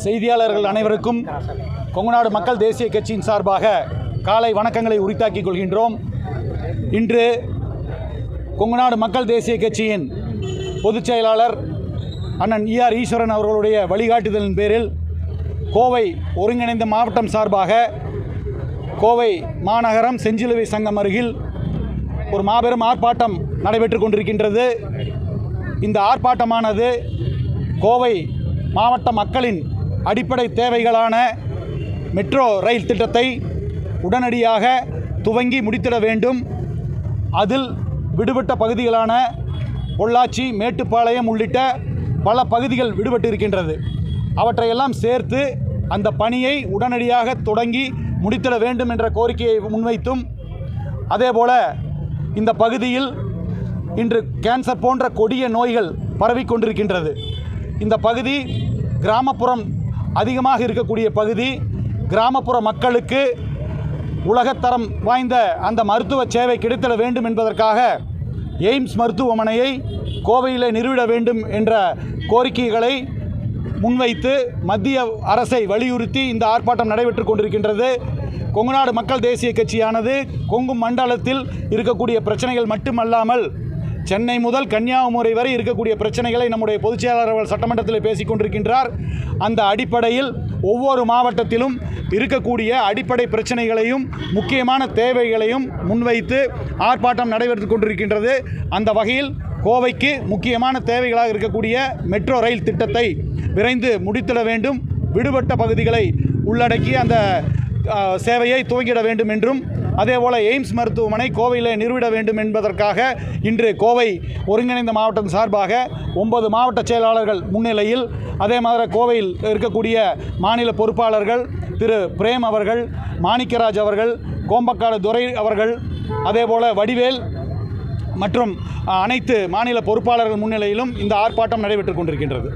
செய்தியாளர்கள் அனைவருக்கும் கொங்குநாடு மக்கள் தேசிய கட்சியின் சார்பாக காலை வணக்கங்களை உரித்தாக்கிக் கொள்கின்றோம். இன்று கொங்குநாடு மக்கள் தேசிய கட்சியின் பொதுச் செயலாளர் அண்ணன் ER ஈஸ்வரன் அவர்களுடைய வழிகாட்டுதலின் பேரில் கோவை ஒருங்கிணைந்த மாவட்டம் சார்பாக கோவை மாநகரம் செஞ்சிலுவை சங்கம் அருகில் ஒரு மாபெரும் ஆர்ப்பாட்டம் நடைபெற்று கொண்டிருக்கின்றது. இந்த ஆர்ப்பாட்டமானது கோவை மாவட்ட மக்களின் அடிப்படை தேவைகளான மெட்ரோ ரயில் திட்டத்தை உடனடியாக துவங்கி முடித்திட வேண்டும். அதில் விடுபட்ட பகுதிகளான பொள்ளாச்சி, மேட்டுப்பாளையம் உள்ளிட்ட பல பகுதிகள் விடுபட்டு இருக்கின்றது. அவற்றையெல்லாம் சேர்த்து அந்த பணியை உடனடியாக தொடங்கி முடித்திட வேண்டும் என்ற கோரிக்கையை முன்வைத்தும், அதேபோல இந்த பகுதியில் இன்று கேன்சர் போன்ற கொடிய நோய்கள் பரவிக்கொண்டிருக்கின்றது. இந்த பகுதி கிராமப்புறம் அதிகமாக இருக்கக்கூடிய பகுதி. கிராமப்புற மக்களுக்கு உலகத்தரம் வாய்ந்த அந்த மருத்துவ சேவை கிடைத்திட வேண்டும் என்பதற்காக எய்ம்ஸ் மருத்துவமனையை கோவையிலே நிறுவிட வேண்டும் என்ற கோரிக்கைகளை முன்வைத்து மத்திய அரசை வலியுறுத்தி இந்த ஆர்ப்பாட்டம் நடைபெற்று கொண்டிருக்கின்றது. கொங்குநாடு மக்கள் தேசிய கட்சியானது கொங்கு மண்டலத்தில் இருக்கக்கூடிய பிரச்சனைகள் மட்டுமல்லாமல் சென்னை முதல் கன்னியாகுமரி வரை இருக்கக்கூடிய பிரச்சனைகளை நம்முடைய பொதுச் செயலாளர் சட்டமன்றத்தில் பேசிக் கொண்டிருக்கின்றார். அந்த அடிப்படையில் ஒவ்வொரு மாவட்டத்திலும் இருக்கக்கூடிய அடிப்படை பிரச்சனைகளையும் முக்கியமான தேவைகளையும் முன்வைத்து ஆர்ப்பாட்டம் நடைபெற்று கொண்டிருக்கின்றது. அந்த வகையில் கோவைக்கு முக்கியமான தேவைகளாக இருக்கக்கூடிய மெட்ரோ ரயில் திட்டத்தை விரைந்து முடித்திட வேண்டும், விடுபட்ட பகுதிகளை உள்ளடக்கி அந்த சேவையை துவங்கிட வேண்டும் என்றும், அதேபோல் எய்ம்ஸ் மருத்துவமனை கோவையில் நிறுவிட வேண்டும் என்பதற்காக இன்று கோவை ஒருங்கிணைந்த மாவட்டம் சார்பாக 9 மாவட்ட செயலாளர்கள் முன்னிலையில், அதே மாதிரி கோவையில் இருக்கக்கூடிய மாநில பொறுப்பாளர்கள் திரு பிரேம் அவர்கள், மாணிக்கராஜ் அவர்கள், கோம்பக்காடு துரை அவர்கள், அதேபோல் வடிவேல் மற்றும் அனைத்து மாநில பொறுப்பாளர்கள் முன்னிலையிலும் இந்த ஆர்ப்பாட்டம் நடைபெற்று கொண்டிருக்கின்றது.